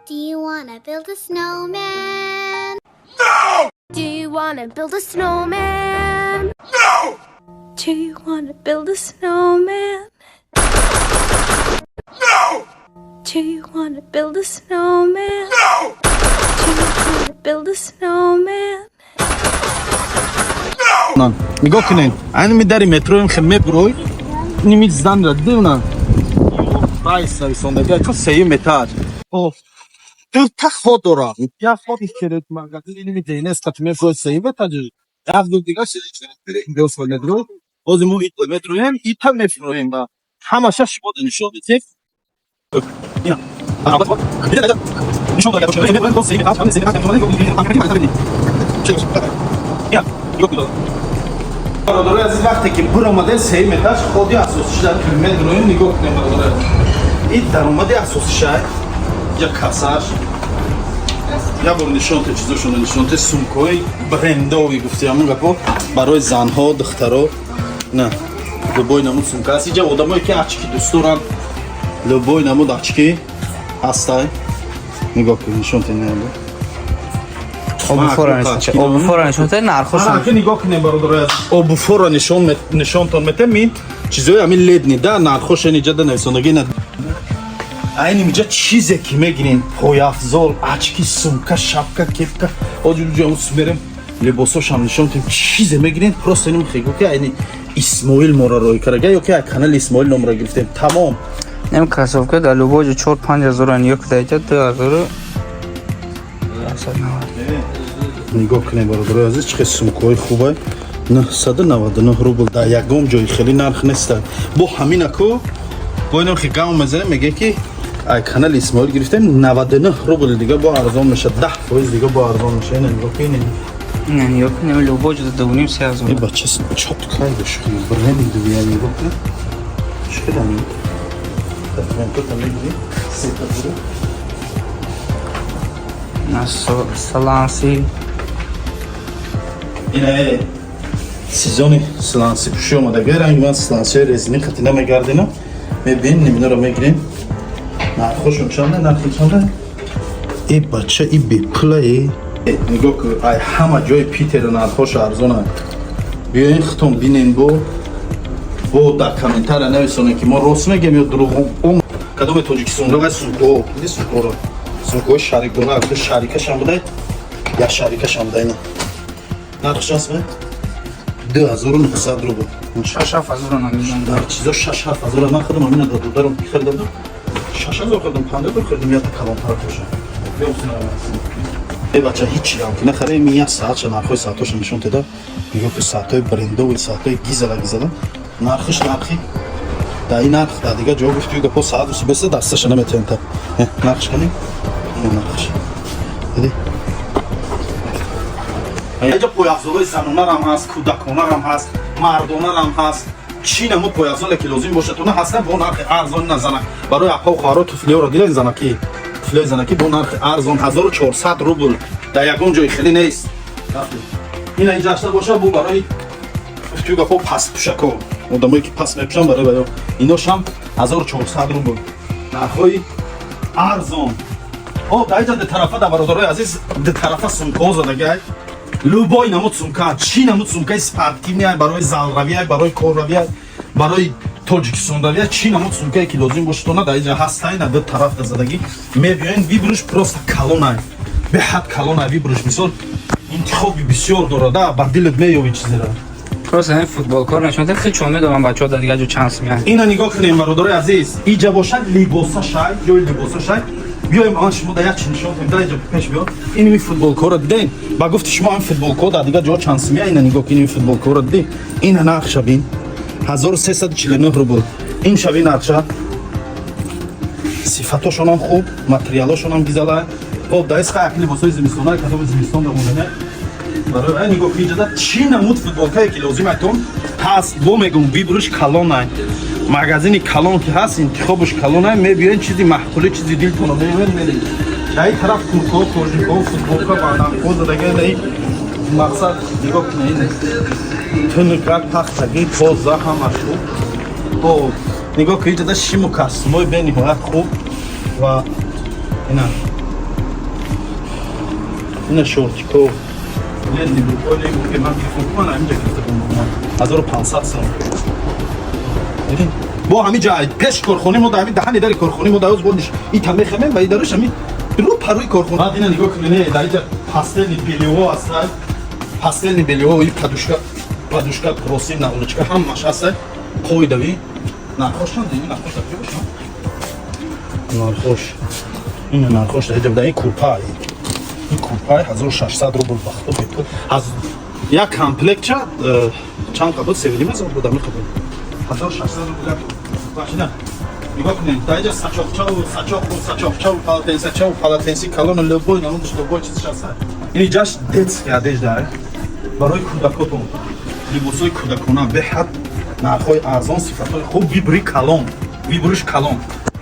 Do you wanna build a snowman? No! Do you wanna build a snowman? No! Do you wanna build a snowman? No! Do you wanna build a snowman? No! Do you wanna build a snowman? No! نگاه کنین این می داری مترو خمه بروی نمی زن را دیونا رایس سوندگی تو 3 متر او تو تا خود دارا یا خودی کرد مگه نمی دینس که تو 3 متر از دو دیگه دو سال مترو از مو مترو هم ایتا مترو هم با همش شما نشون میده یا نشون داده باشه من 3 متر هم 3 متر یا برادر عزیز وقتی که برآمده 3 متر خودی اساسش در کیلومتر رو نگاه کنیم برادر این درآمد اساسش یا کاساش یا بر نشانت چیزاشون نشانت سومکوی برنداوی گفتیم گپو برای زنها دخترها نه لبوی نمود سومکا است اینجا آدمایی که اچکی دوست دارن لبوی نمود اچکی هستای نگاه کنید نشانت نه اوبفور نشون میده نرخش که نگاه کنیم برادر اوبفور نشونتون میده می چیزای همین لید نیده نرخش اینجا در نویسندگی نه این اینجا چیزی که میگیرین پای افزال اچکی سومکا شапка کپکا آجور جاموس میریم لباساش هم نشون میدیم چیزی میگیرین پروست اینو میخیگو که این اسماعیل مورا روی کرده یا که کانال اسماعیل نمره گرفتیم تمام نم کاسوفکا در لوبوج 4-5 یک دیگه 2000 نگاه کنیم برادر عزیز چه سومکای خوبه 999 روبل در یکم جای خیلی نرخ نیست با همین اکو با اینو که گام میزنه میگه که ای کانال اسماعیل گرفتیم 99 روبل دیگه با ارزان میشه 10% دیگه با ارزان میشه این نگاه کنین نه نگاه کنیم لوبوج 2.5-3 هزار این بچه چوت کایش کنه برنامه دویای نگاه کن چه دانی تقریبا تو میگی 3 تا سلانسی اینه سیزن سلانسی پوشی اومده گه رنگ من سلانسی رزینی خطی نمیگردینم میبینیم اینا رو میگیریم نرخوشون چنده نرخی چنده ای بچه ای بی پلی نگاه که ای همه جای پیتر نرخوش ارزانه بیا این خطون بینین با در کامنتر نویسونه که ما راست میگیم یا دروغ کدوم تاجیکستان رو سوکو دیدی سوکو رو سوکو شریک دونه اگه شریکش هم بوده یا شریکش هم بوده اینا نرخش هست به 2900 روبل 6,000 نمیدونم در چیزا 6,000 من خودم همین دو دارم خریدم 6,000 خریدم 50 خریدم یا کلانتر باشه بیا اصلا ای بچه هیچی هم که نخره می یک ساعت چه نرخوی ساعتاش نشون تدا میگه که ساعتای برنده و ساعتای گیزلا نرخش نرخی در این نرخ در دیگه جا گفتی که پا ساعت روسی بسته دستش نمیتونیم تا نرخش کنیم این نرخش دیدی اینجا پایافزالای زنونه هم هست کودکانه هم هست مردانه هم هست چی نمود پایافزال که لازم باشه تو نه هستن با نرخ ارزان نزنه برای اپا و خواهرها توفلیه رو دیدن زنکی توفلیه زنکی با نرخ ارزان 1400 روبل در یکم جای خیلی نیست این اینجا اشتر باشه بو برای توفلیه گفت پس پوشکو آدمایی که پس میپشن برای ایناش هم 1400 روبل نرخای ارزان در اینجا در طرفه در برادرای عزیز در طرفه سومکا زدگه لوبای نمود سومکا چی نمود سومکای سپارتیونی برای زال روی برای کار روی برای تاجیکستان روی چی نمود سومکایی که لازم باشه تو نه در اینجا هستای نه در طرف زدگی میبینین ویبروش پروست کلونه به حد کلونه ویبروش مثال انتخابی بسیار داره بر دلت میوی چیزی را پروست این فوتبال کار نشون میده خیلی چون میدونم بچه‌ها در دیگه جو چانس میان اینا نگاه کنیم برادرای عزیز اینجا باشه لباسا شای جای لباسا شای بیایم آن شما در یک چی نشون میدم اینجا پیش بیا این می فوتبال کار دیدین با گفت شما هم فوتبال کار در دیگه جا چانس میاد اینا نگاه کنیم فوتبال کار دیدین این نرخ بین 1349 روبل این شبیه نرخ صفاتشون هم خوب متریالشون هم گیزاله خب در اسخ اکلی واسه زمستونه کدوم زمستون دمونه برای نگاه کنید اینجا چی نمود فوتبال کاری که لازم اتون هست بو میگم ویبروش کلون مغازین کلون که هست انتخابش کلون میبینین چیزی محقوله چیزی دلتون رو میبینین در این طرف کورکو کورژیکو فوتبالکا بانم خود دیگه این مقصد نگاه کنید تنکر تختگی پوزه همه خوب نگاه کنید اینجا شیمو کستمای به نهایت خوب و اینا این شورتیکو لیلی بروکولی که من می‌فروشم اینجا گرفتم 1500 سوم ببین با همین جای پیش کارخونه ما همین دهن در کارخونه ما داوز بودش این تمه خمه و ادارش همین رو پروی کارخونه بعد اینا نگاه کنید در اینجا پاستل بیلیو هست پاستل بیلیو این پادوشکا پروسیم نه اونچه همش هست قوی دوی نخوشن دیگه نخوش داشته نخوش این نخوش در اینجا این کورپای این کورپای 1600 روبل باخته بود از یک کامپلکت چند قبل سویدیم از بود می خبر 1600 روبل باشه نگاه کنید در اینجا ساچاو پالاتنسی کالون لبوی نمونش لبوی چیزش هست این جاش دت یادش داره برای کودکاتون لباسای کودکانه به حد نرخ‌های ارزان صفات‌های خوب ویبری کالون ویبریش کالون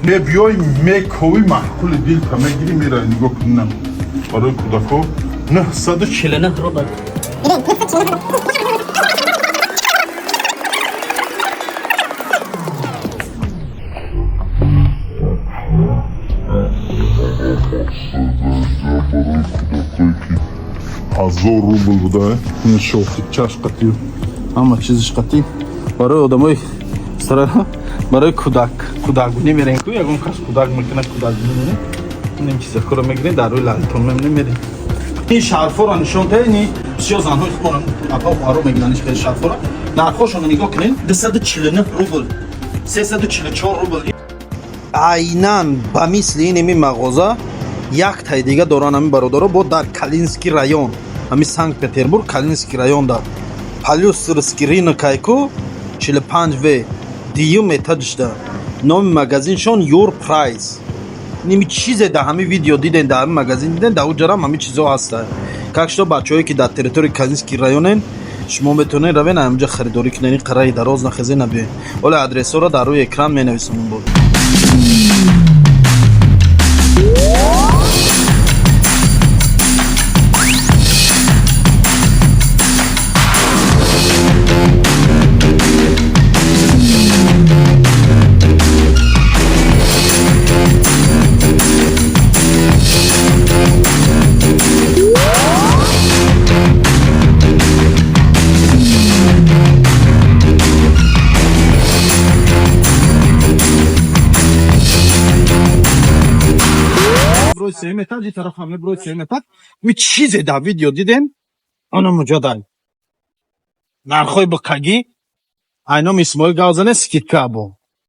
نه بیای میکوی محکول دیل تا میگیری میره نگاه کنم برای کودکو 949 روبل هزار روبل بوده این شورتی چش قطعی اما چیزش قطعی برای آدمای سرا برای کودکگونی میرن که یکم کس کودک میکنه کودکگونی میره این چیزا کارو میگیرین در روی لالتون میرین این شرفا رو نشون دادین بسیار زنهای خودم اپا و خواهرو میگیرنش به شرفا رو نرخاشون نگاه کنین 249 روبل 344 روبل عیناً با مثل این مغازه یک تای دیگه دارن همین برادرها با در کالینسکی رایون همین سانت پتربورگ کالینسکی رایون دا پلیوسرسکی рынок کو 45 و دیوم اتاجش دا نام مگازینشون یور پرایس نمی چیز ده همین ویدیو دیدن در همین مگازین دیدن در اونجا هم همین چیزا هست کاکشتا بچه‌هایی که در تریتوری کالینسکی رایونن شما میتونین روین همینجا خریداری کنین قرای دراز نخزه نبین ولی ادرس رو در روی اکران مینویسم بود سیمتا جی طرف همه بروی سیمتا می چیز در ویدیو دیدن آنو مجادل نرخوی با کگی اینا اسماعیل گازنه سکیت کابو